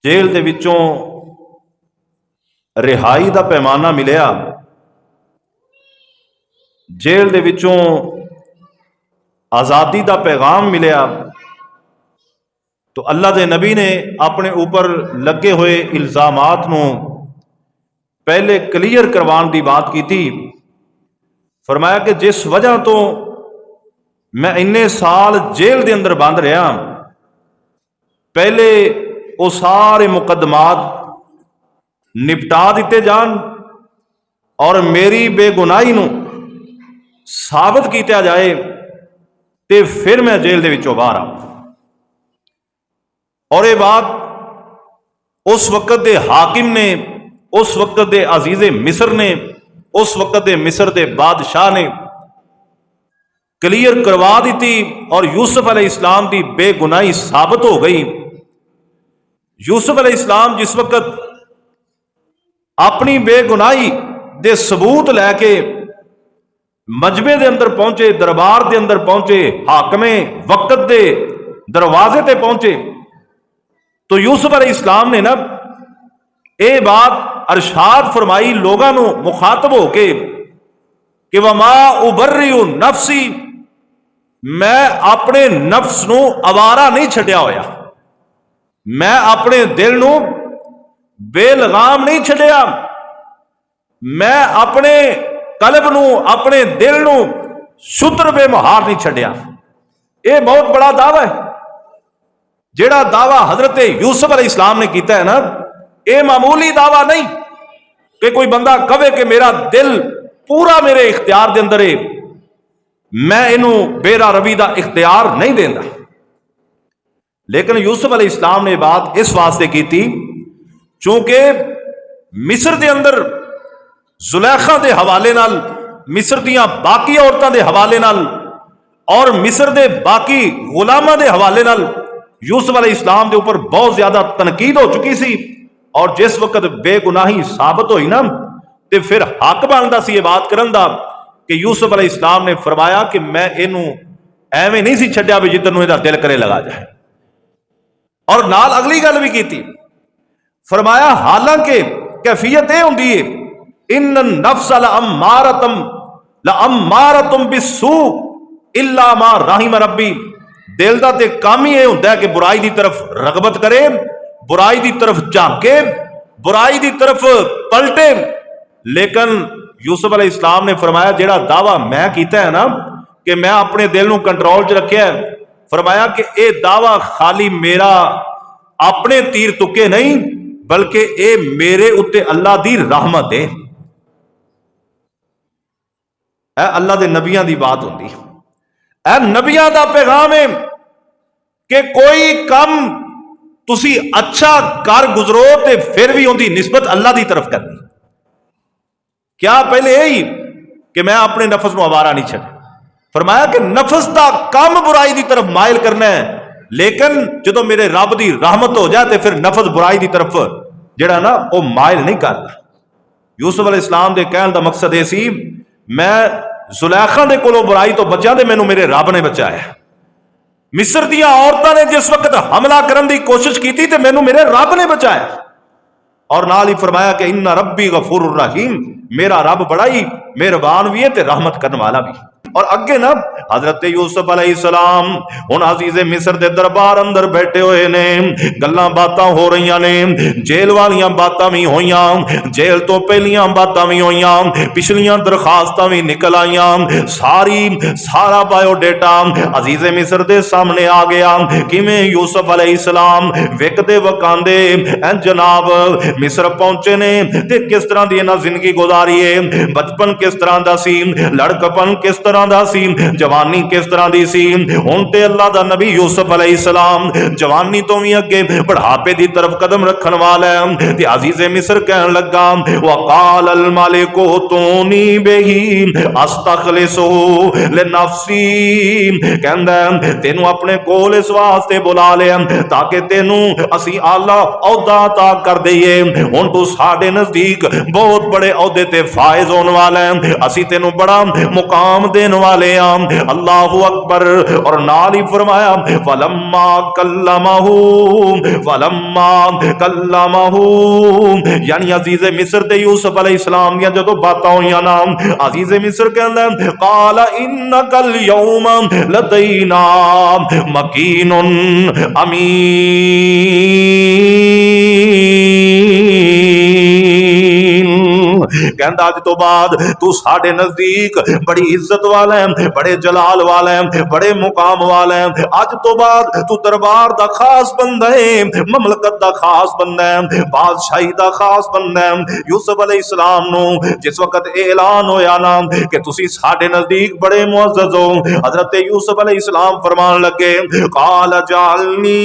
Jail दे विचों रिहाई दा पैमाना मिलिया, जेल दे विचों आज़ादी दा पैगाम मिलिया, तो अल्लाह के नबी ने अपने ऊपर लगे हुए इल्ज़ामात नूं पहले क्लीयर करवाने की बात की थी। फरमाया कि जिस वजह तो मैं इन्ने साल जेल के अंदर बंद रहा, पहले वो सारे मुकदमात निपटा दिते जान और मेरी बेगुनाही नूं साबित किया जाए, तो फिर मैं जेल के विचों बाहर आऊं। और ये बात उस वक्त के हाकिम ने, उस वक्त के अजीज़े मिस्र ने, उस वक्त के मिस्र के बादशाह ने क्लियर करवा दी थी और यूसुफ अलैहिस्सलाम की बेगुनाही साबित हो गई। यूसुफ अलैहिस्सलाम जिस वक्त अपनी बेगुनाही दे सबूत लैके मजमे के अंदर पहुंचे, दरबार के अंदर पहुंचे, हाकमे वक्त के दरवाजे ते पहुंचे, तो यूसुफ अलैहिस्सलाम ने ना ये बात अरशाद फरमाई लोगों को मुखातब होके कि वमा उबर्रिउ नफसी, मैं अपने नफ्स नूं आवारा नहीं छड्या होया, मैं अपने दिल नूं बेलगाम नहीं छड्या, मैं अपने कल्ब नूं, अपने दिल नूं शुद्र बेमुहार नहीं छड्या। यह बहुत बड़ा दावा है। जेड़ा दावा हजरत यूसुफ अलैहिस्सलाम ने किया है ना, यह मामूली दावा नहीं कि कोई बंदा कहे कि मेरा दिल पूरा मेरे इख्तियार के अंदर है, मैं इनू बेरा रवि का इख्तियार नहीं देता। लेकिन यूसुफ अलैहिस्सलाम ने बात इस वास्ते की थी चूंकि मिस्र के अंदर जुलैखा के हवाले नाल, मिस्र दियां बाकी औरतों के हवाले नाल और मिस्र के बाकी गुलामां के हवाले नाल यूसुफ अलैहिस्सलाम के ऊपर बहुत ज्यादा तनकीद हो चुकी सी। और जिस वक्त बेगुनाही साबित हुई ना, तो फिर हक बनता सी ये बात करन दा कि यूसुफ अलैहिस्सलाम ने फरमाया कि मैं इनू एवें नहीं सी छड्या भी जिधर नूं इहदा दिल करे लगा जाए। और नाल अगली गल भी की थी, फरमाया हालांकि कैफियत यह होंदी है इन्न नफ्स लअम्मारतुम बिस्सू इल्ला मा रहिम रब्बी, दिल दा ते काम ही यह होंदा है कि बुराई की तरफ रगबत करे, बुराई की तरफ झांके, बुराई की तरफ पलटे। लेकिन यूसुफ अलैहिस्सलाम ने फरमाया जेड़ा दावा मैं किया है ना कि मैं अपने दिल नूं कंट्रोल च रखिया है, फरमाया कि यह दावा खाली मेरा अपने तीर तुके नहीं बल्कि ये मेरे उत्ते अल्लाह दी रहमत है। अल्लाह दे नबियां दी बात होंदी, नबियां दा पैगाम है कि कोई काम तुसी अच्छा कर गुजरो ते फिर भी उनकी निस्बत अल्लाह की तरफ करनी। क्या पहले यही कि मैं अपने नफस को आवारा नहीं छड्या, फरमाया कि नफस का काम बुराई की तरफ मायल करना है, लेकिन जो मेरे रब की रहमत हो जाए तो फिर नफस बुराई की तरफ जेड़ा ना वो मायल नहीं करता। यूसुफ अलैहिस्सलाम के कहने का मकसद यह सी, मैं जुलैखा दे कोलों बुराई तो बचा दे मैनू मेरे रब ने बचाया। मिस्र दियां औरतां ने जिस वक्त हमला करने की कोशिश की थी तो मैनू मेरे रब ने बचाया। और नाल ही फरमाया कि इन्ना रब्बी गफूरुर रहीम, मेरा रब बड़ा ही मेहरबान भी है ते रहमत करने वाला भी। और अगे ना हजरत यूसुफ अलैहिस्सलाम हुण अजीज़े मिस्र के दरबार अंदर बैठे हुए ने, गल्लां बातां हो रही ने, जेल वालियां बातां भी होइयां, जेल तो पहलियां बातां भी होइयां, पिछलियां दरखास्तां भी निकल आईयां, सारा बायोडेटा अजीज़े मिस्र के सामने आ गया। किवें यूसुफ अलैहिस्सलाम विकदे वकांदे जनाब मिस्र पहुंचे ने ते किस तरह की इन्हां जिंदगी गुजारी है, बचपन किस तरह का सी, लड़कपन किस तरह दा सी, जवानी किस तरह दी सी। हुण ते अल्लाह दा नबी यूसुफ अलैहिस्सलाम जवानी तो भी अगे बुढ़ापे की तरफ कदम रखन वाला है। ते अजीज़े मिस्र कहन लगा वक़ाल अल मालिकु तूनी बिही अस्तखलिसु लिनफ्सी, कहंदा तेनू अपने कोल इस वास्ते बुला लिया ताकि तेनू असी आला औहदा अता कर दईए। हुण तू साडे नजदीक बहुत बड़े औहदे ते फायज होने वाला है, असी तेनू बड़ा मुकाम देन वाले हैं। अल्लाहु अकबर। और नाल ही फरमाया वलम्मा कल्लमहू यानी अजीज़े मिस्र ते यूसुफ अलैहिस्सलाम दियां जदों बातां होईयां ना, अजीज़े मिस्र कहंदा काला इन्नकल यौम लदैना मकीनुन अमीन। कहंदा अज तो बाद तू साडे नजदीक बड़ी इज्जत वाला है, बड़े जलाल वाला है, बड़े मुकाम वाला है। अज तो बाद तू दरबार दा खास बंदा है, ममलकत दा खास बंदा है, बादशाही दा खास बंदा है। यूसुफ अलैहिस्सलाम नु जिस वक्त ऐलान होया ना कि तुसी साडे नजदीक बड़े मुअज़्ज़ज़ हो, हजरत यूसुफ अलैहिस्सलाम फरमान लगे काल जालनी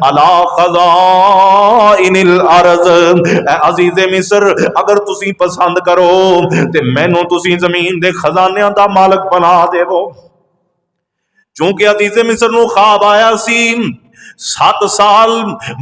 अला खज़ाइनिल अर्ज़, अज़ीज़े मिस्र अगर तुसी पसंद करो ते मैनू तुसी जमीन दे खजानियां दा मालक बना देवो। चूंकि अजीज़े मिस्र नू ख्वाब आया सी 7 साल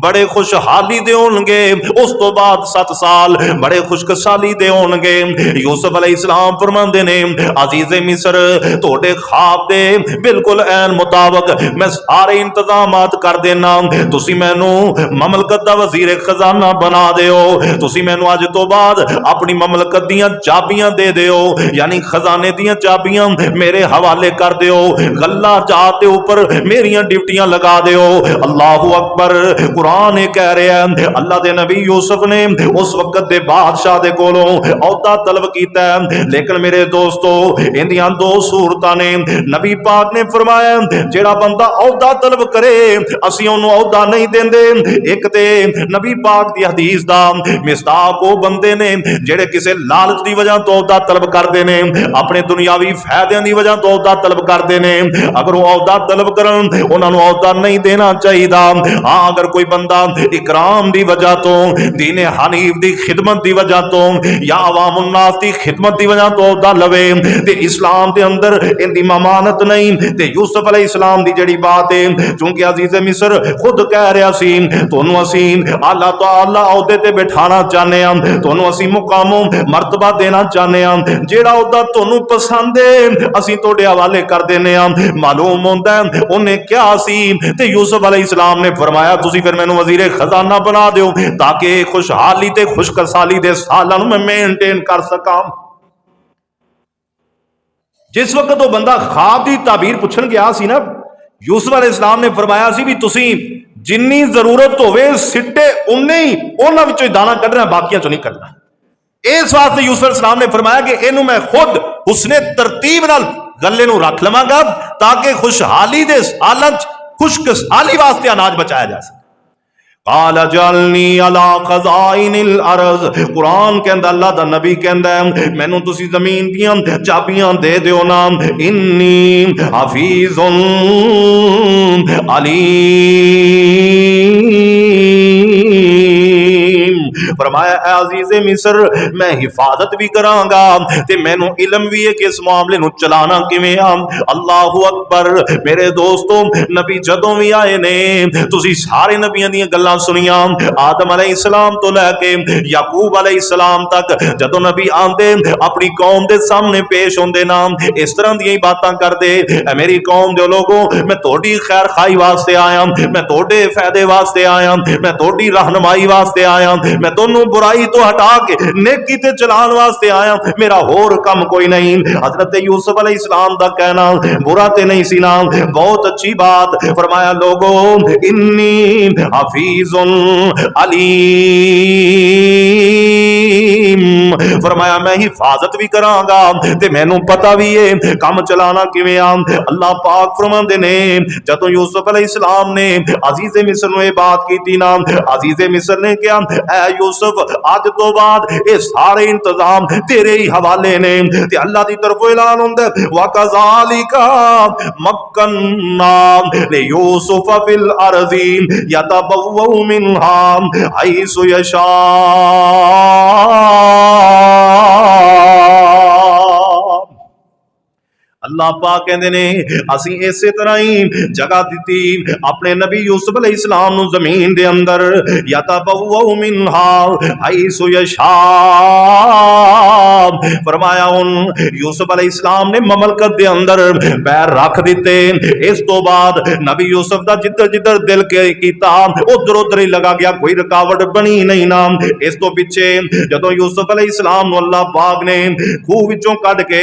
बड़े खुशहाली दे होणगे, उस तो बाद 7 साल बड़े खुशकसाली दे होणगे। यूसुफ अलैहिस्सलाम फरमांदे ने अजीज़े मिस्र तोड़े ख्वाब दे बिल्कुल ऐन मुताबिक मैं सारे इंतजामात कर देना, तुसी मैनू ममलकत दा वजीर खजाना बना दिओ, तुसी मैनू अज तो बाद अपनी ममलकत दियां चाबियां दे दिओ, यानी खजाने दियां चाबियां मेरे हवाले कर दिओ, गल्ला जात के ऊपर मेरियां ड्यूटियां लगा दिओ। अल्लाहु अकबर। कुरान कह रहा है अल्लाह दे नबी यूसुफ ने उस वक्त दे बादशाह दे कोलों औहदा तलब कीता है, लेकिन मेरे दोस्तों इंदियां दो सूरतां ने। नबी पाक ने फरमाया जेड़ा बंदा औहदा तलब करे असीं ओनू औहदा नहीं देंदे। एक ते नबी पाक दी हदीस दा मिसदाक वो बंदे ने जेड़े किसी लालच की वजह तो औहदा तलब करते हैं, अपने दुनियावी फायदे की वजह तो औहदा तलब करते हैं। अगर वो औहदा तलब करन उन्होंने औहदा नहीं देना चाहिए। हाँ अगर कोई बंदा इकराम की वजह तो, दीन हनीफ की खिदमत की वजह तो या अवाम उन्नास की खिदमत की वजह तो औहदा लवे ते इस्लाम के अंदर इनकी ममानत नहीं। ते यूसुफ अलैहिस्सलाम की जिहड़ी बात है, चूंकि अजीज़े मिस्र खुद कह रहा सी तुहानू असीं आला तो आला औहदे ते बिठाना चाहते हैं, तुहानू असीं मुकामो मर्तबा देना चाहते हैं, जेड़ा औहदा तुहानू पसंद है असीं तुहाडे हवाले कर देने हैं। मालूम होंदा है उन्हें क्या सी ते यूसुफ अलैहिस्सलाम ने फरमाया तुसी फिर मैनू वजीरे खजाना बना दिओ ताकि खुशहाली ते खुशकसाली दे सालां नू मैं मेनटेन कर सकां। जिस वक्त वो बंदा ख्वाब की ताबीर पूछन गया सी ना, यूसुफ अलैहिस्सलाम ने फरमाया सी भी तुसी जिन्नी जरूरत होवे सिट्टे उन्ने ही उन्हां विचों दाना कढना, बाकियां चों नहीं करना। इस वास्ते यूसुफ अलैहिस्सलाम ने फरमाया कि इनू मैं खुद उसने तरतीब नाल गले नू रख लवांगा ताकि खुशहाली दे सालां खुशकसाली वास्ते अनाज बचाया जा सके। काला जलनी अला खजाइनिल अर्ज़। कुरान कहंदा अल्लाह दा नबी कहंदा मैनू तुसी जमीन दियां चाबियां दे दिओ ना, इन्नी हफीजुन अलीम। फरमाया अजीज़े मिस्र मैं हिफाजत भी करांगा ते मैनू इल्म भी है कि इस मामले नू चलाना किवें आ। अल्लाहु अकबर। मेरे दोस्तों नबी जदों भी आए ने तुसी सारे नबियां दियां गल्लां सुनियां, आदम अलैहिस्सलाम तो लैके याकूब अलैहिस्सलाम तक जदों नबी आंदे अपनी कौम दे सामने पेश होंदे ना इस तरह दी बातां करदे, मेरी कौम दे लोगों मैं तोड़ी खैर खाई वास्ते आया, मैं तोड़े फायदे वास्ते आया, मैं तोड़ी रहनुमाई वास्ते आया, मैं दोनों बुराई तो हटा के नेकी ते चलान वास्ते आया, मेरा होर कम कोई नहीं। हजरत यूसुफ अलैहिस्सलाम दा कहना बुरा ते नहीं सी ना, बहुत अच्छी बात। फरमाया लोगों इन्नी हफीजुन अलीम। फरमाया मैं हिफाजत भी करांगा ते मैनू पता भी है काम चलाना किवें आ। अल्लाह पाक फरमांदे ने जदों यूसुफ अलैहिस्सलाम ने अजीज़े मिस्र नू बात की ना, अजीज़े मिस्र ने कहा ऐ यूसुफ अज तो बाद ये सारे इंतजाम तेरे ही हवाले ने। ते अल्लाह की तरफों ऐलान हुंदा वा कज़ालिका मक्कन्ना ले यूसुफ फिल अर्ज़ी यतबव्वउ मिन्हा हैसु यशा। अल्लाह पाक कहते ने असी इसे तरह ही जगह दी अपने नबी यूसुफ अलैहिस्सलाम नु जमीन दे अंदर यतबव्वउ मिनहा हैसु यशा। फरमाया हुन यूसुफ अलैहिस्सलाम ने ममलकत दे अंदर पैर रख दिते। इस तो बाद नबी यूसुफ दा जिधर जिधर दिल के कीता उधर उधर ही लगा गया, कोई रुकावट बनी नहीं ना। इस तो पिछे जदों यूसुफ अलैहिस्सलाम नु अल्लाह पाक ने खूह विचों कढ के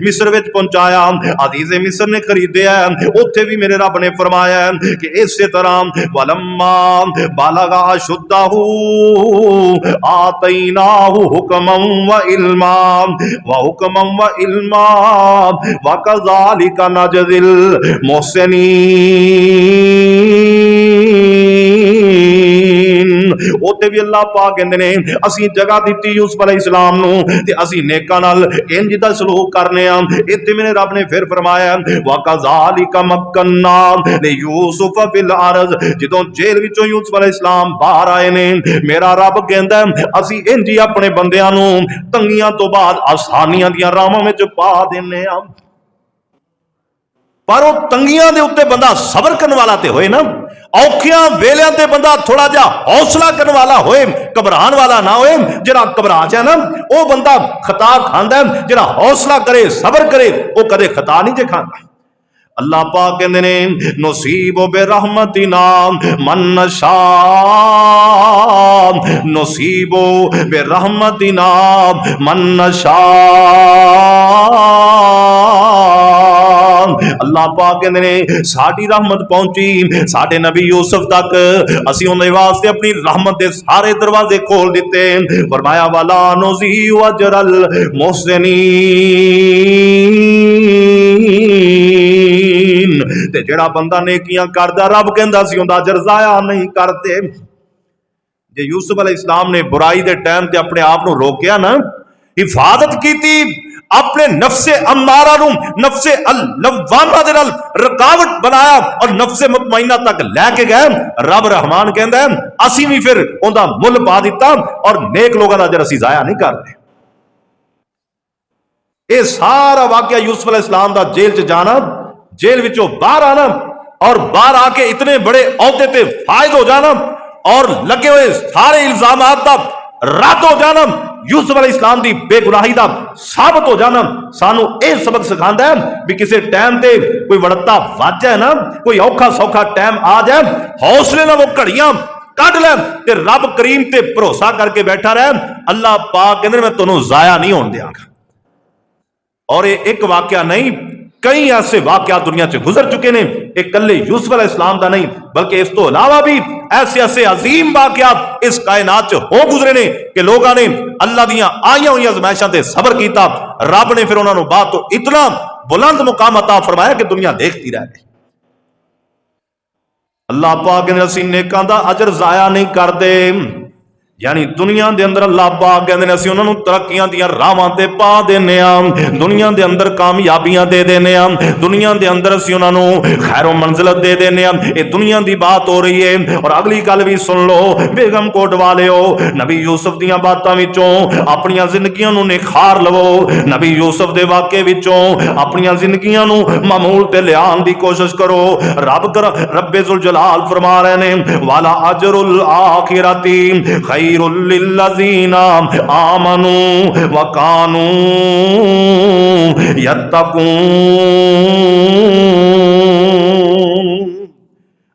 मिस्र विच पहुंचाया, अजीज़े मिस्र ने खरीदया, उत्थे भी मेरे रब ने फरमाया कि इसी तरह वलम्मा बालगा अशुद्धहु आतैनाहु हुक्मन व इल्मा व कज़ालिका नजज़िल मुहसिनीन। उत्ते भी अल्लाह पाक कहंदे ने असीं जगह दित्ती यूसुफ अलैहिस्सलाम नूं ते असीं नेकां नाल इंज दा सलूक करने आ। इत्थे मेरे रब ने फिर फरमाया वा कज़ालिका मक्कन्ना ले यूसुफ फिल अर्ज़। जदों जेल विचों यूसुफ अलैहिस्सलाम बाहर आए ने मेरा रब कहंदा असीं इंज ही अपने बंदियां नूं तंगियां तो बाद आसानियां दियां राहां विच पा दिंने आ। पर वो तंगियां दे उत्ते बंदा सबर करने वाला ते होए ना, औखियां वेलियां ते बंदा थोड़ा जा हौसला करने वाला होए, घबराने वाला ना होए। जिहड़ा घबरा जाए ना वो बंदा खता खांदा है, जिहड़ा हौसला करे सबर करे वो कदे खता नहीं जे खांदा। अल्लाह पाक कहंदे ने नसीबो बेरहमतिना मन नशा, नसीबो बेरहमतिना मन नशा। अल्लाह पाक कहंदे ने साडी रहमत पहुंची साडे नबी यूसुफ तक, असीं उन्हां वास्ते अपनी रहमत दे सारे दरवाजे खोल दिते। फरमाया वाला नुज़ी अजरल मुहसिनीन। ते जेड़ा बंदा नेकियां करदा रब कहंदा सी उंदा अजर जाया नहीं करते। जे यूसुफ अलैहिस्सलाम ने बुराई दे टाइम ते अपने आप नूं रोकिया ना, हिफाजत कीती, अपने नफ्से अम्मारा नूं नफ्से लव्वामा दे नाल रुकावट बनाया और नफ्से मुतमइना तक लैके गए, रब रहमान कहंदा है असीं भी फिर उंदा मुल पा दिता और नेक लोगों दा अजर असीं जाया नहीं करते। ये सारा वाकया यूसुफ अलैहिस्सलाम दा जेल च जाना, जेल विचों बाहर आना और बाहर आके इतने बड़े औहदे ते फायद हो जाना और लगे हुए सारे इल्जामात दा रद्द हो जाना, यूसुफ अलैहिस्सलाम दी बेगुनाही दा साबित हो जाना सानू यह सबक सिखांदा है भी किसी टाइम ते कोई वड़ता वज जाए ना, कोई औखा सौखा टाइम आ जाए, हौसले ना वो घड़ियां कट ले ते रब करीम ते भरोसा करके बैठा रहे। अल्लाह पाक कहंदे मैं तैनूं जाया नहीं होण देंगा। और ये एक वाकया नहीं, कई ऐसे वाकया दुनिया से गुजर चुके ने, एक कल्ले यूसुफ अलैहिस्सलाम दा नहीं बल्कि इस तो अलावा भी ऐसे ऐसे अजीम वाकयात इस कायनात च हो गुजरे ने कि लोगों ने अल्लाह दियां आईयां हुई आजमाइशां ते सबर कीता, रब ने फिर उन्होंने बात तो इतना बुलंद मुकाम अता फरमाया कि दुनिया देखती रह गई। अल्लाह पाक ने असीं नेकां दा अजर जाया नहीं करदे, यानी दुनिया दे अंदर अल्लाह पाक कहंदे ने असीं उन्हां नूं तरक्कियां दियां राहां ते पा देने आ, दुनिया दे अंदर कामयाबियां दे देने आ, दुनिया दे अंदर असीं उन्हां नूं खैरो मंजिलत दे देने आ। ये दुनिया दी बात हो रही है। और अगली गल भी सुन लो बेगम कोट वालिओ, नबी यूसुफ दियां बातां विचों अपनियां जिंदगियां नूं निखार लवो, नबी यूसुफ दे वाक़े विचों अपनियां जिंदगियां नूं मामूल ते लिआउण दी कोशिश करो। रब्बे जुल जलाल फरमा रहे ने वाला अजरुल आखिरती खैरुल लिल्लज़ीना आमनू व कानू यत्तकून।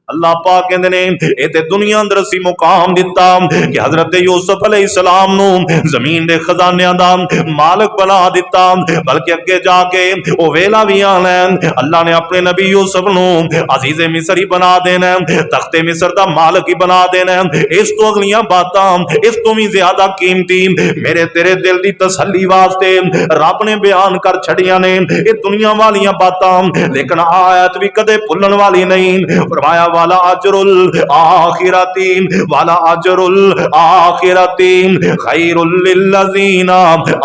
अल्लाह पाक कहंदे ने ए ते दुनिया अंदर असीं मुकाम दिता कि हजरत यूसुफ अलैहिस्सलाम नूं जमीन दे खजानियां दा मालिक बना दिता, बल्कि अगे जाके ओ वेला भी आना है, अल्लाह ने अपने नबी यूसुफ नूं अजीज़े मिस्र ही बना देना है, तख्ते मिस्र दा मालिक ही बना देना है। इस तो अगलियां बातां इस तो भी ज्यादा कीमती मेरे तेरे दिल दी तसल्ली वास्ते रब ने बयान कर छड़ियां ने ये दुनिया वालियां बातां, लेकिन आयत भी कदे भुल्लण वाली नहीं। फरमाया वाला अजरुल आखिरती वाला अजरुल आखिरती खैरुल लिल्लज़ीना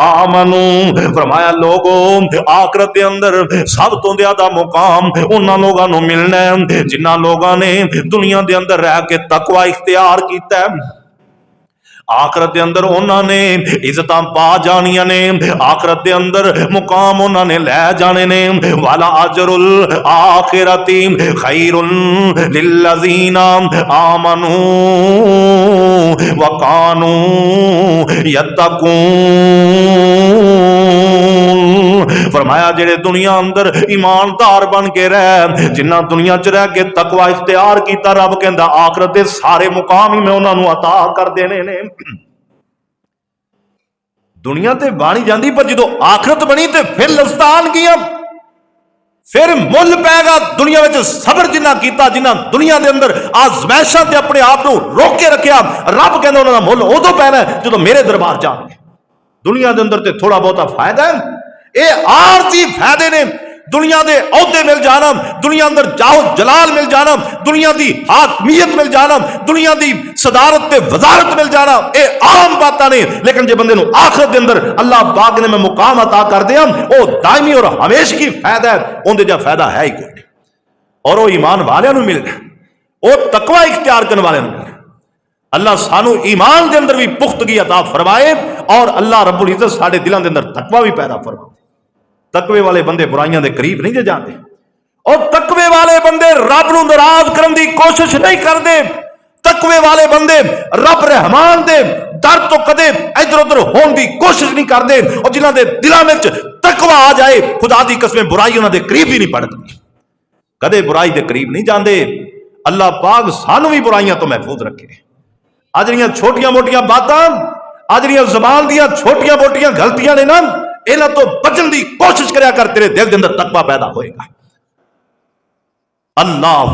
आमनू। फरमाया लोगों आखिरत के अंदर सब तो ज्यादा मुकाम उन्हां लोगों को मिलना है जिन्हां लोगों ने दुनिया के अंदर रह के तकवा इख्तियार किया। आखरत के अंदर उन्होंने इज्जत पा जानिया ने, आखरत के अंदर मुकाम उन्होंने लै जाने ने। वाला अजरुल आखिरती खैरुल लिल्लज़ीना आमनू व कानू यत्तकून। फरमाया जेड़े दुनिया अंदर ईमानदार बन के रह, जिन्ना दुनिया च रह के तकवा इख्तियार किया, रब कहंदा आखरत के सारे मुकाम ही मैं उन्होंने अता कर देने ने। दुनिया ते बाणी जाती, पर जो आखरत बनी तो फिर लस्तान किया, फिर मुल पैगा दुनिया में सबर जिन्ना किया, जिन्ना दुनिया के अंदर आजमैशा से अपने आप को रोक के रखा, रब कहना उन्होंने मुल उदों पैना जो मेरे दरबार जाएंगे। दुनिया के अंदर तो थोड़ा बहुता फायदा है, ये आरजी फायदे ने। दुनिया के औहदे मिल जाना, दुनिया अंदर जाओ जलाल मिल जाना, दुनिया की हाकमियत मिल जाना, दुनिया की सदारत ते वजारत मिल जाना, ये आम बातें ने। लेकिन जो बंदे आखिरत के अंदर अल्लाह पाक ने मैं मुकाम अता कर दिया, वो दायमी और हमेशा फायदा है, उनके जा फायदा है ही कोई। और वो ईमान वाले मिलना, वो तकवा इख्तियार करने वाले मिलना। अल्लाह सानू ईमान के अंदर भी पुख्तगी अता फरमाए, और अल्लाह रब्बुल इज्जत साडे दिलों के अंदर तकवा भी पैदा फरमाए। तकवे वाले बंदे बुराइयां के करीब नहीं जाते, और तकवे वाले बंदे रब नूं नाराज करने की कोशिश नहीं करते। तकवे वाले बंदे रब रहमान दे दर तो कदे इधर उधर होने की कोशिश नहीं करते, और जिन्हां दे दिलों में तकवा आ जाए, खुदा दी कसम बुराई उन्हां दे करीब ही नहीं पड़ती, कदे बुराई के करीब नहीं जाते। अल्लाह पाक सानू भी बुराइयां तो महफूज रखे। अज दियां छोटियां मोटियां बातां, अज दियां ज़बान दियां छोटियां मोटियां गलतियां ने ना, इन्हां तो बचन की कोशिश करया कर, तेरे दिल के अंदर तकवा पैदा होएगा। अल्लाह